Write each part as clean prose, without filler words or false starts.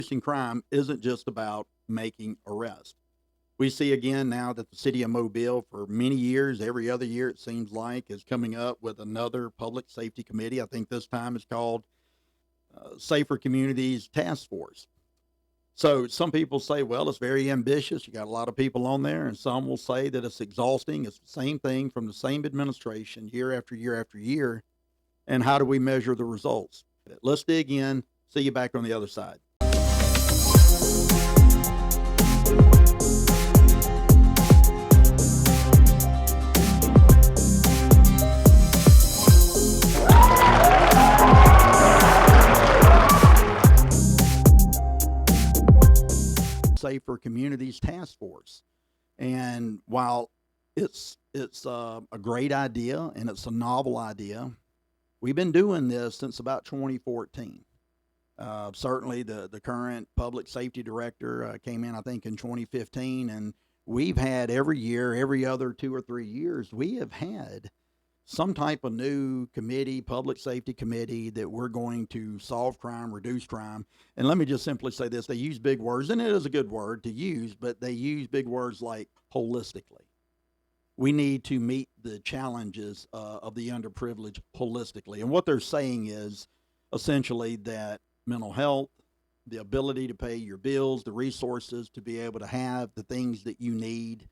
Reducing crime isn't just about making arrests. We see again now that the city of Mobile, for many years, every other year it seems like, is coming up with another public safety committee. I think this time it's called Safer Communities Task Force. So some people say, well, it's very ambitious. You got a lot of people on there, and some will say that it's exhausting. It's the same thing from the same administration year after year after year. And how do we measure the results? Let's dig in. See you back on the other side. Safer Communities Task Force. And while it's a great idea and it's a novel idea, we've been doing this since about 2014. Certainly, the current public safety director came in, I think, in 2015, and we've had every year, every other 2 or 3 years, we have had some type of new committee, public safety committee, that we're going to solve crime, reduce crime. And let me just simply say this. They use big words, and it is a good word to use, but they use big words like holistically. We need to meet the challenges of the underprivileged holistically. And what they're saying is essentially that mental health, the ability to pay your bills, the resources to be able to have the things that you need,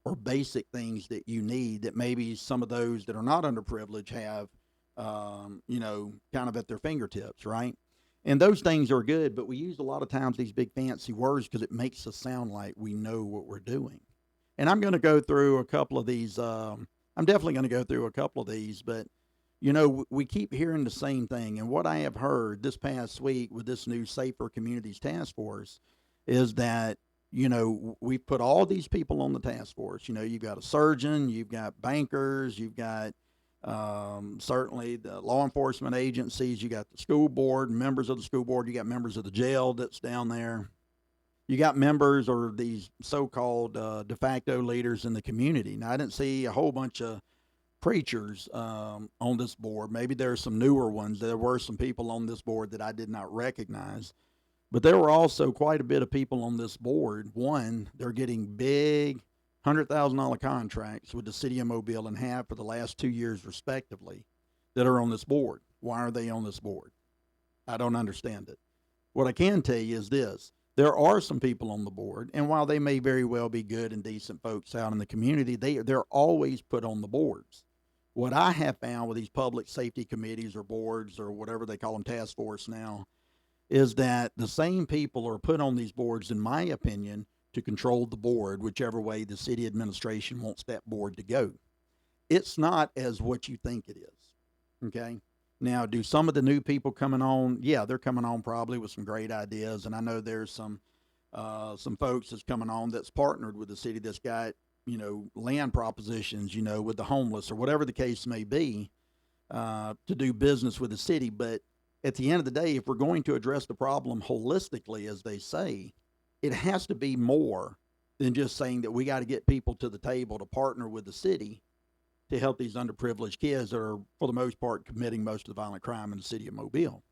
or basic things that you need that maybe some of those that are not underprivileged have, kind of at their fingertips, right? And those things are good, but we use a lot of times these big fancy words because it makes us sound like we know what we're doing. And I'm going to go through a couple of these. I'm definitely going to go through a couple of these, but we keep hearing the same thing. And what I have heard this past week with this new Safer Communities Task Force is that we've put all these people on the task force. You've got a surgeon, you've got bankers, you've got certainly the law enforcement agencies, you got the school board, members of the school board, you got members of the jail that's down there. You got members or these so-called de facto leaders in the community. Now, I didn't see a whole bunch of preachers on this board. Maybe there are some newer ones. There were some people on this board that I did not recognize. But there were also quite a bit of people on this board. One, they're getting big $100,000 contracts with the city of Mobile and have for the last 2 years respectively that are on this board. Why are they on this board? I don't understand it. What I can tell you is this. There are some people on the board, and while they may very well be good and decent folks out in the community, they're always put on the boards. What I have found with these public safety committees or boards or whatever they call them, task force now, is that the same people are put on these boards, in my opinion, to control the board, whichever way the city administration wants that board to go. It's not as what you think it is, okay? Now, do some of the new people coming on, yeah, they're coming on probably with some great ideas, and I know there's some folks that's coming on that's partnered with the city that's got, land propositions, with the homeless or whatever the case may be, to do business with the city, but at the end of the day, if we're going to address the problem holistically, as they say, it has to be more than just saying that we got to get people to the table to partner with the city to help these underprivileged kids that are, for the most part, committing most of the violent crime in the city of Mobile.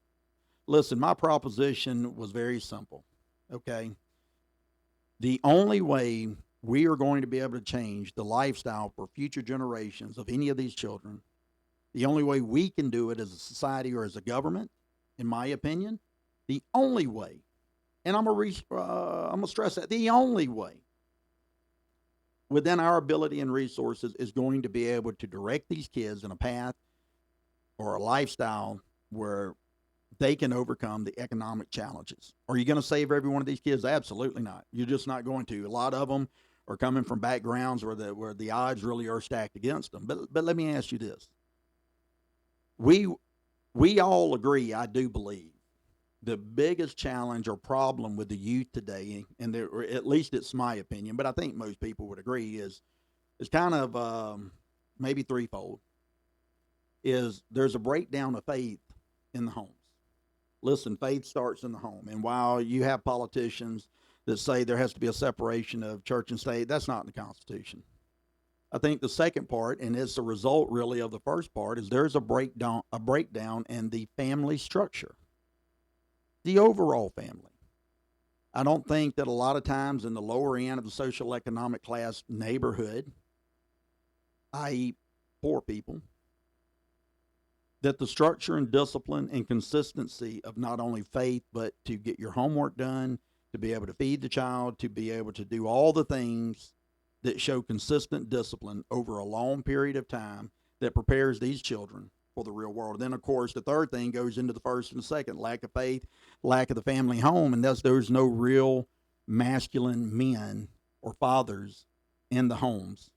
Listen, my proposition was very simple, okay? The only way we are going to be able to change the lifestyle for future generations of any of these children, the only way we can do it as a society or as a government, in my opinion, the only way, and I'm going to stress that, the only way within our ability and resources is going to be able to direct these kids in a path or a lifestyle where they can overcome the economic challenges. Are you going to save every one of these kids? Absolutely not. You're just not going to. A lot of them are coming from backgrounds where the odds really are stacked against them. But let me ask you this. We all agree, I do believe, the biggest challenge or problem with the youth today, and or at least it's my opinion, but I think most people would agree, is kind of maybe threefold. Is there's a breakdown of faith in the homes. Listen, faith starts in the home. And while you have politicians that say there has to be a separation of church and state, that's not in the Constitution. I think the second part, and it's a result really of the first part, is there's a breakdown in the family structure, the overall family. I don't think that a lot of times in the lower end of the social economic class neighborhood, i.e., poor people, that the structure and discipline and consistency of not only faith, but to get your homework done, to be able to feed the child, to be able to do all the things that show consistent discipline over a long period of time that prepares these children for the real world. And then, of course, the third thing goes into the first and the second: lack of faith, lack of the family home, and thus there's no real masculine men or fathers in the homes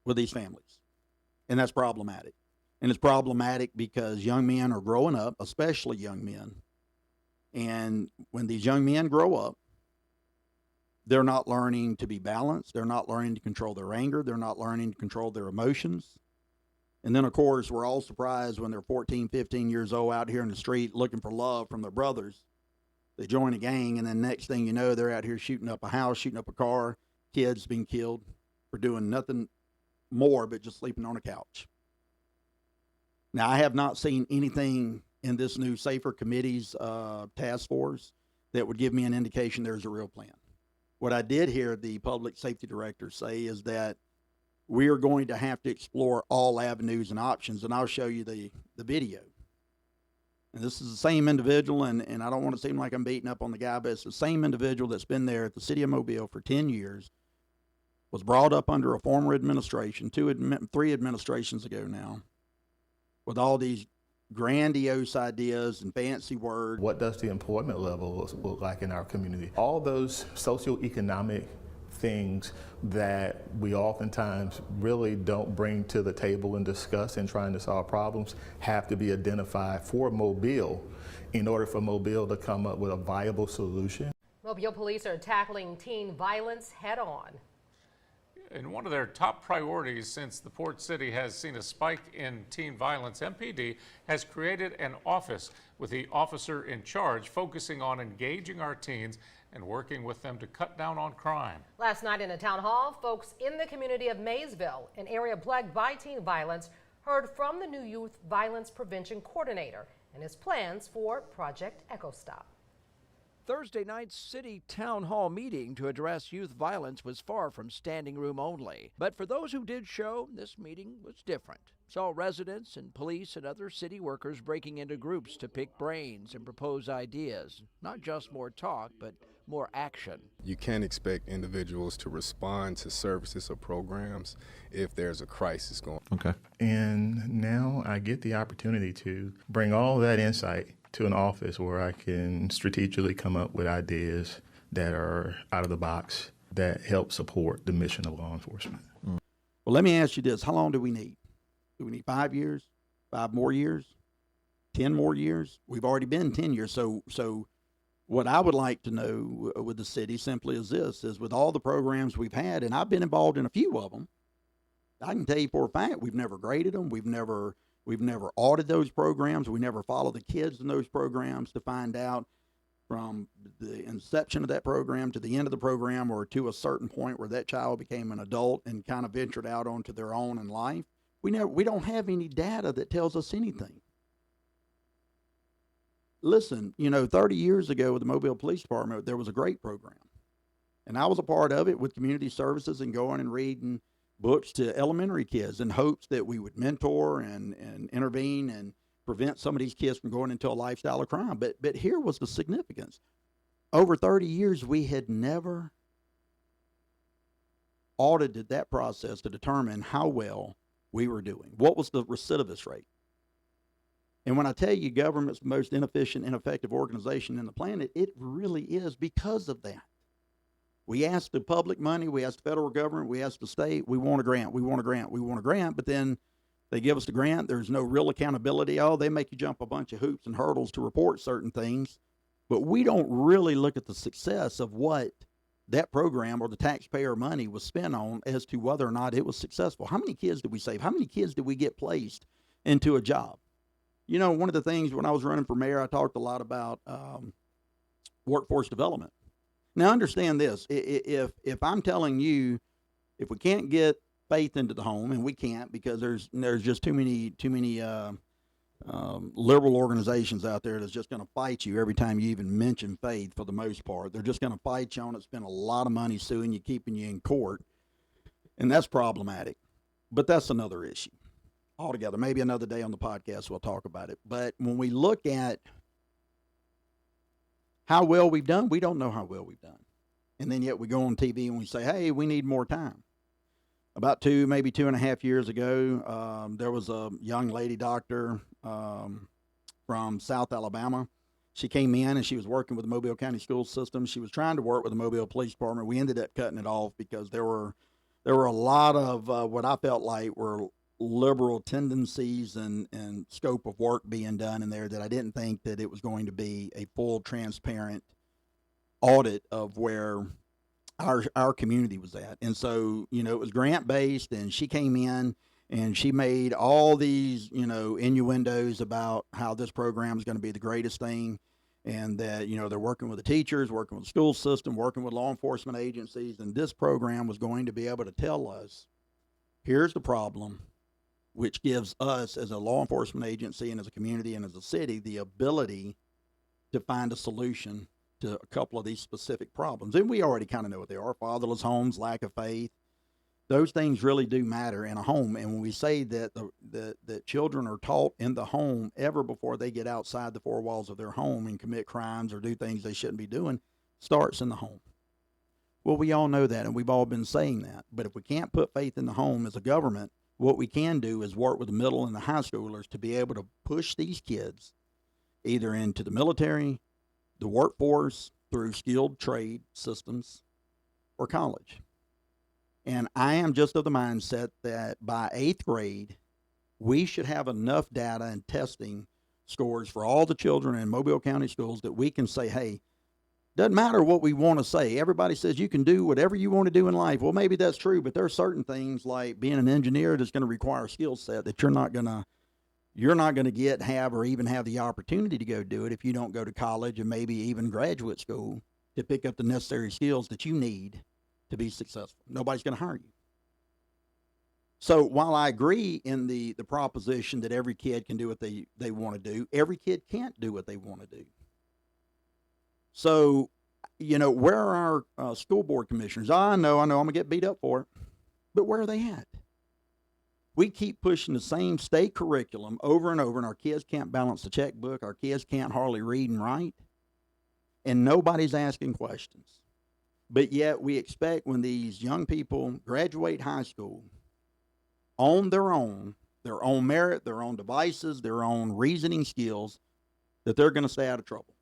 with these families. And that's problematic. And it's problematic because young men are growing up, especially young men. And when these young men grow up, they're not learning to be balanced. They're not learning to control their anger. They're not learning to control their emotions. And then, of course, we're all surprised when they're 14, 15 years old out here in the street looking for love from their brothers. They join a gang, and then next thing you know, they're out here shooting up a house, shooting up a car, kids being killed for doing nothing more but just sleeping on a couch. Now, I have not seen anything in this new Safer Committee's task force that would give me an indication there's a real plan. What I did hear the public safety director say is that we are going to have to explore all avenues and options, and I'll show you the video. And this is the same individual, and I don't want to seem like I'm beating up on the guy, but it's the same individual that's been there at the city of Mobile for 10 years, was brought up under a former administration, three administrations ago now, with all these grandiose ideas and fancy words. What does the employment level look like in our community? All those socioeconomic things that we oftentimes really don't bring to the table and discuss in trying to solve problems have to be identified for Mobile in order for Mobile to come up with a viable solution. Mobile police are tackling teen violence head on. And one of their top priorities since the port city has seen a spike in teen violence, MPD has created an office with the officer in charge focusing on engaging our teens and working with them to cut down on crime. Last night in a town hall, folks in the community of Maysville, an area plagued by teen violence, heard from the new Youth Violence Prevention Coordinator and his plans for Project Echo Stop. Thursday night's city town hall meeting to address youth violence was far from standing room only. But for those who did show, this meeting was different. Saw residents and police and other city workers breaking into groups to pick brains and propose ideas. Not just more talk, but more action. You can't expect individuals to respond to services or programs if there's a crisis going on. Okay. And now I get the opportunity to bring all that insight to an office where I can strategically come up with ideas that are out of the box that help support the mission of law enforcement. Well, let me ask you this. How long do we need? Do we need 5 years? 5 more years? 10 more years? We've already been 10 years. So what I would like to know with the city simply is this, is with all the programs we've had, and I've been involved in a few of them, I can tell you for a fact we've never graded them. We've never audited those programs. We never follow the kids in those programs to find out from the inception of that program to the end of the program or to a certain point where that child became an adult and kind of ventured out onto their own in life. We don't have any data that tells us anything. Listen, 30 years ago with the Mobile Police Department, there was a great program. And I was a part of it with community services and going and reading books to elementary kids in hopes that we would mentor and intervene and prevent some of these kids from going into a lifestyle of crime. But here was the significance. Over 30 years, we had never audited that process to determine how well we were doing. What was the recidivist rate? And when I tell you government's the most inefficient, ineffective organization in the planet, it really is because of that. We ask the public money, we ask the federal government, we ask the state, we want a grant, we want a grant, we want a grant, but then they give us the grant, there's no real accountability. Oh, they make you jump a bunch of hoops and hurdles to report certain things, but we don't really look at the success of what that program or the taxpayer money was spent on as to whether or not it was successful. How many kids did we save? How many kids did we get placed into a job? One of the things when I was running for mayor, I talked a lot about workforce development. Now, understand this. If I'm telling you, if we can't get faith into the home, and we can't because there's just too many liberal organizations out there that's just going to fight you every time you even mention faith. For the most part, they're just going to fight you on it, spend a lot of money suing you, keeping you in court, and that's problematic. But that's another issue altogether. Maybe another day on the podcast we'll talk about it. But when we look at how well we've done, we don't know how well we've done. And then yet we go on TV and we say, hey, we need more time. About maybe 2.5 years ago, there was a young lady doctor from South Alabama. She came in and she was working with the Mobile County School System. She was trying to work with the Mobile Police Department. We ended up cutting it off because there were a lot of what I felt like were liberal tendencies and scope of work being done in there that I didn't think that it was going to be a full, transparent audit of where our community was at. And so, it was grant based, and she came in and she made all these, innuendos about how this program is going to be the greatest thing, and that, they're working with the teachers, working with the school system, working with law enforcement agencies, and this program was going to be able to tell us, here's the problem, which gives us as a law enforcement agency and as a community and as a city the ability to find a solution to a couple of these specific problems. And we already kind of know what they are: fatherless homes, lack of faith. Those things really do matter in a home. And when we say that that children are taught in the home ever before they get outside the four walls of their home and commit crimes or do things they shouldn't be doing, starts in the home. Well, we all know that, and we've all been saying that. But if we can't put faith in the home as a government, what we can do is work with the middle and the high schoolers to be able to push these kids either into the military, the workforce, through skilled trade systems, or college. And I am just of the mindset that by 8th grade, we should have enough data and testing scores for all the children in Mobile County schools that we can say, hey, doesn't matter what we want to say. Everybody says you can do whatever you want to do in life. Well, maybe that's true, but there are certain things like being an engineer that's going to require a skill set that you're not going to have, or even have the opportunity to go do it if you don't go to college and maybe even graduate school to pick up the necessary skills that you need to be successful. Nobody's going to hire you. So while I agree in the proposition that every kid can do what they want to do, every kid can't do what they want to do. So, where are our school board commissioners? I know I'm going to get beat up for it, but where are they at? We keep pushing the same state curriculum over and over, and our kids can't balance the checkbook. Our kids can't hardly read and write, and nobody's asking questions. But yet we expect when these young people graduate high school on their own merit, their own devices, their own reasoning skills, that they're going to stay out of trouble.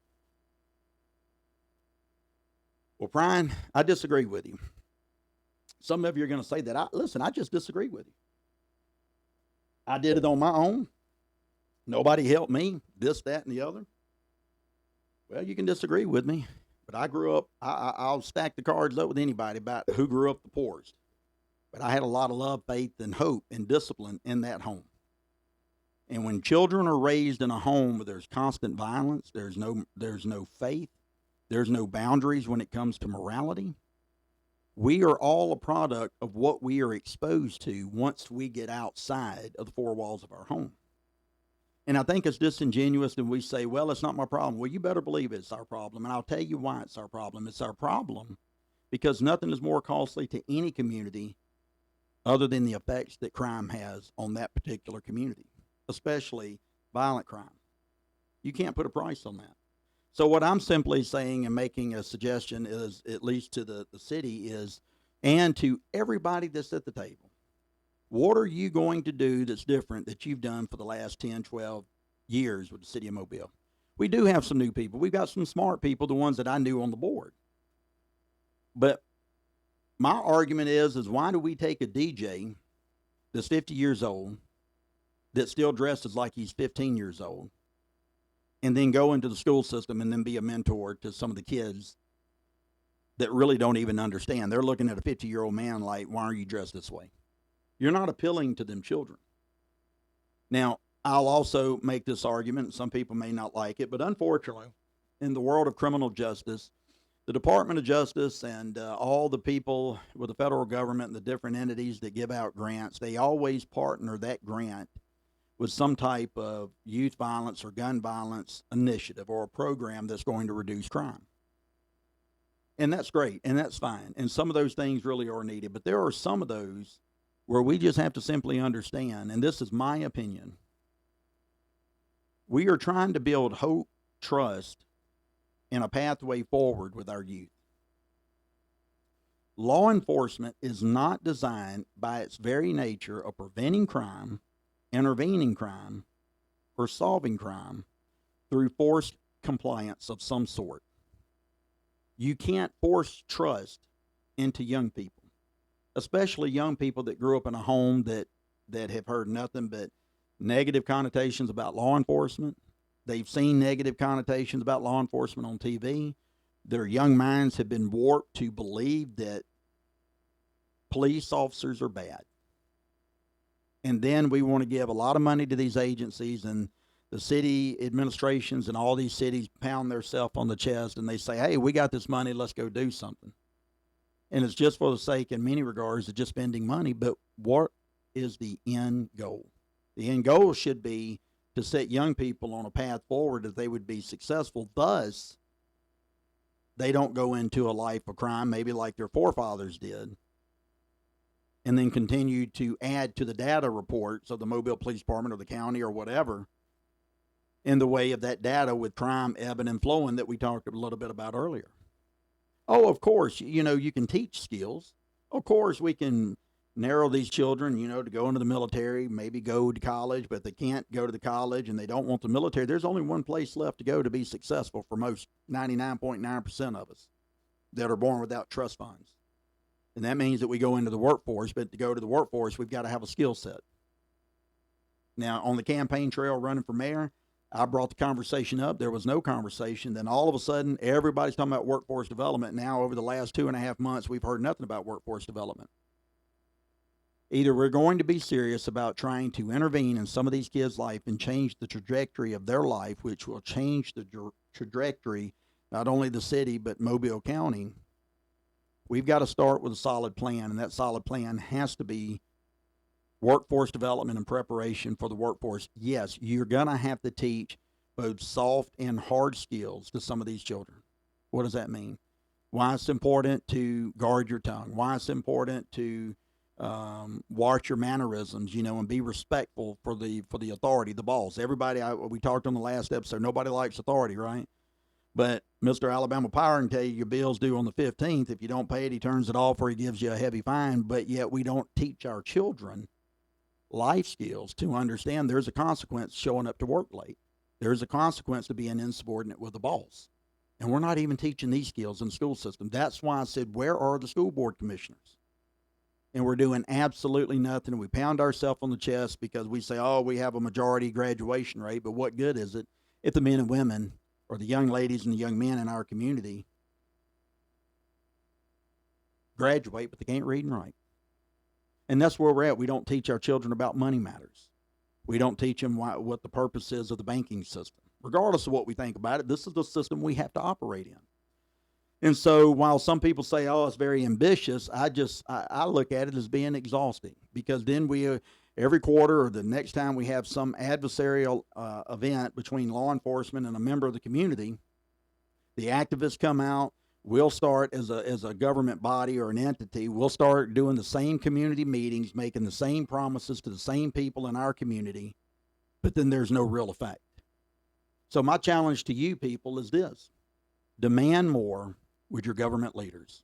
Well, Prine, I disagree with you. Some of you are going to say that. I just disagree with you. I did it on my own. Nobody helped me, this, that, and the other. Well, you can disagree with me, but I grew up, I'll stack the cards up with anybody about who grew up the poorest. But I had a lot of love, faith, and hope and discipline in that home. And when children are raised in a home where there's constant violence, there's no faith, there's no boundaries when it comes to morality, we are all a product of what we are exposed to once we get outside of the four walls of our home. And I think it's disingenuous when we say, well, it's not my problem. Well, you better believe it's our problem. And I'll tell you why it's our problem. It's our problem because nothing is more costly to any community other than the effects that crime has on that particular community, especially violent crime. You can't put a price on that. So what I'm simply saying and making a suggestion is, at least to the city, is, and to everybody that's at the table, what are you going to do that's different that you've done for the last 10, 12 years with the city of Mobile? We do have some new people. We've got some smart people, the ones that I knew on the board. But my argument is why do we take a DJ that's 50 years old, that still dresses like he's 15 years old, and then go into the school system and then be a mentor to some of the kids that really don't even understand? They're looking at a 50-year-old man like, why are you dressed this way? You're not appealing to them children. Now, I'll also make this argument, and some people may not like it, but unfortunately, in the world of criminal justice, the Department of Justice and all the people with the federal government and the different entities that give out grants, they always partner that grant with some type of youth violence or gun violence initiative or a program that's going to reduce crime. And that's great, and that's fine. And some of those things really are needed. But there are some of those where we just have to simply understand, and this is my opinion, we are trying to build hope, trust, and a pathway forward with our youth. Law enforcement is not designed by its very nature of preventing crime, intervening crime, or solving crime through forced compliance of some sort. You can't force trust into young people, especially young people that grew up in a home that have heard nothing but negative connotations about law enforcement. They've seen negative connotations about law enforcement on TV. Their young minds have been warped to believe that police officers are bad. And then we want to give a lot of money to these agencies, and the city administrations and all these cities pound themselves on the chest and they say, hey, we got this money, let's go do something. And it's just for the sake, in many regards, of just spending money. But what is the end goal? The end goal should be to set young people on a path forward that they would be successful. Thus, they don't go into a life of crime, maybe like their forefathers did, and then continue to add to the data reports of the Mobile Police Department or the county or whatever in the way of that data with crime ebbing and flowing that we talked a little bit about earlier. Oh, of course, you can teach skills. Of course, we can narrow these children, to go into the military, maybe go to college, but if they can't go to the college and they don't want the military, there's only one place left to go to be successful for most 99.9% of us that are born without trust funds. And that means that we go into the workforce, but to go to the workforce, we've got to have a skill set. Now, on the campaign trail running for mayor, I brought the conversation up. There was no conversation. Then all of a sudden, everybody's talking about workforce development. Now, over the last 2.5 months, we've heard nothing about workforce development. Either we're going to be serious about trying to intervene in some of these kids' life and change the trajectory of their life, which will change the trajectory, not only the city, but Mobile County. We've got to start with a solid plan, and that solid plan has to be workforce development and preparation for the workforce. Yes, you're going to have to teach both soft and hard skills to some of these children. What does that mean? Why it's important to guard your tongue. Why it's important to watch your mannerisms, and be respectful for the authority, the boss. Everybody, we talked on the last episode, nobody likes authority, right? But Mr. Alabama Power can tell you your bill's due on the 15th. If you don't pay it, he turns it off or he gives you a heavy fine. But yet we don't teach our children life skills to understand there's a consequence showing up to work late. There's a consequence to being insubordinate with the boss. And we're not even teaching these skills in the school system. That's why I said, where are the school board commissioners? And we're doing absolutely nothing. We pound ourselves on the chest because we say, oh, we have a majority graduation rate. But what good is it if the men and women, or the young ladies and the young men in our community, graduate, but they can't read and write? And that's where we're at. We don't teach our children about money matters. We don't teach them what the purpose is of the banking system. Regardless of what we think about it, this is the system we have to operate in. And so while some people say, oh, it's very ambitious, I look at it as being exhausting, because then we every quarter or the next time we have some adversarial event between law enforcement and a member of the community, the activists come out. We'll start as a government body or an entity. We'll start doing the same community meetings, making the same promises to the same people in our community, but then there's no real effect. So my challenge to you people is this: demand more with your government leaders.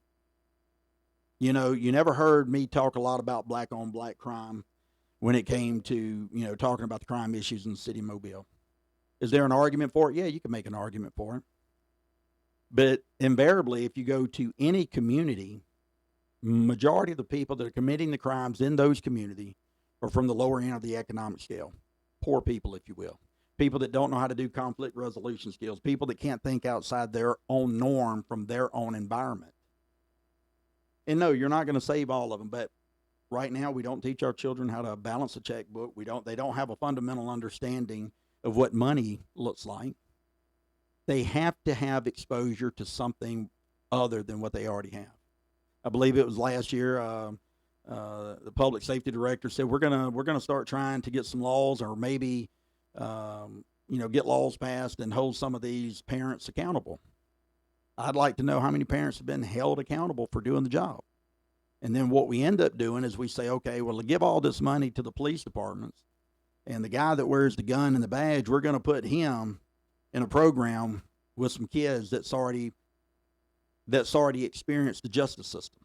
You never heard me talk a lot about black on black crime when it came to, talking about the crime issues in the city of Mobile. Is there an argument for it? Yeah, you can make an argument for it. But invariably, if you go to any community, majority of the people that are committing the crimes in those communities are from the lower end of the economic scale. Poor people, if you will. People that don't know how to do conflict resolution skills. People that can't think outside their own norm from their own environment. And no, you're not going to save all of them, but right now we don't teach our children how to balance a checkbook. They don't have a fundamental understanding of what money looks like. They have to have exposure to something other than what they already have. I believe it was last year, the public safety director said we're gonna start trying to get some laws, or maybe get laws passed and hold some of these parents accountable. I'd like to know how many parents have been held accountable for doing the job. And then what we end up doing is we say, okay, well, to give all this money to the police departments, and the guy that wears the gun and the badge, we're going to put him in a program with some kids that's already experienced the justice system.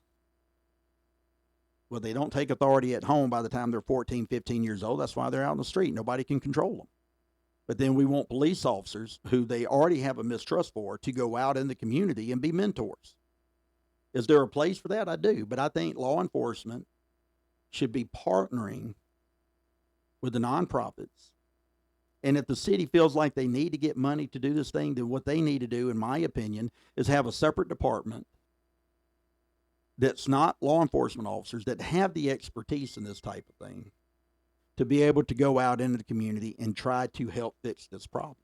Well, they don't take authority at home by the time they're 14, 15 years old. That's why they're out in the street. Nobody can control them. But then we want police officers who they already have a mistrust for to go out in the community and be mentors. Is there a place for that? I do. But I think law enforcement should be partnering with the nonprofits. And if the city feels like they need to get money to do this thing, then what they need to do, in my opinion, is have a separate department that's not law enforcement officers that have the expertise in this type of thing to be able to go out into the community and try to help fix this problem.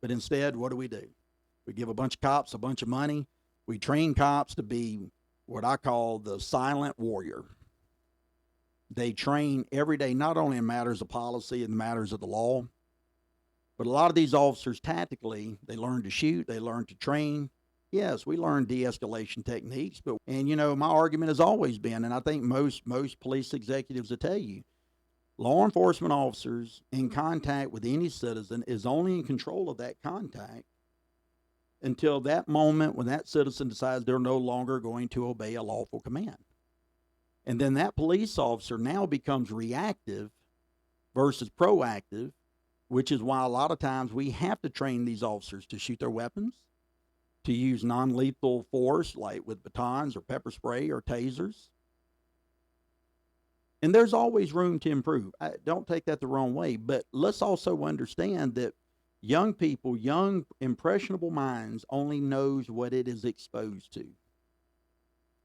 But instead, what do? We give a bunch of cops a bunch of money. We train cops to be what I call the silent warrior. They train every day, not only in matters of policy and matters of the law, but a lot of these officers tactically, they learn to shoot, they learn to train. Yes, we learn de-escalation techniques, and my argument has always been, and I think most police executives will tell you, law enforcement officers in contact with any citizen is only in control of that contact until that moment when that citizen decides they're no longer going to obey a lawful command. And then that police officer now becomes reactive versus proactive, which is why a lot of times we have to train these officers to shoot their weapons, to use non-lethal force like with batons or pepper spray or tasers. And there's always room to improve. Don't take that the wrong way, but let's also understand that young people, young impressionable minds only knows what it is exposed to.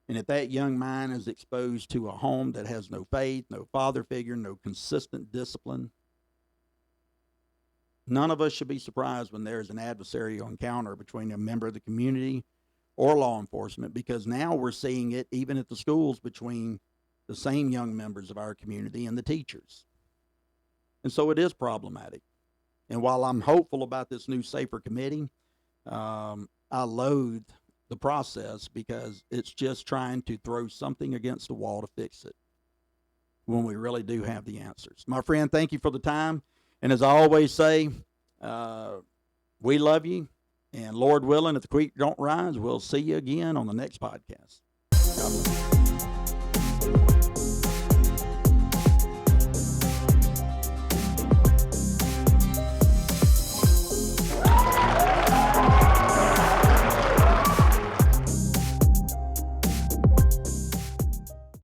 And if that young mind is exposed to a home that has no faith, no father figure, no consistent discipline, none of us should be surprised when there's an adversarial encounter between a member of the community or law enforcement, because now we're seeing it even at the schools between the same young members of our community and the teachers. And so it is problematic. And while I'm hopeful about this new SAFER committee, I loathe the process because it's just trying to throw something against the wall to fix it when we really do have the answers. My friend, thank you for the time. And as I always say, we love you. And Lord willing, if the creek don't rise, we'll see you again on the next podcast. God bless.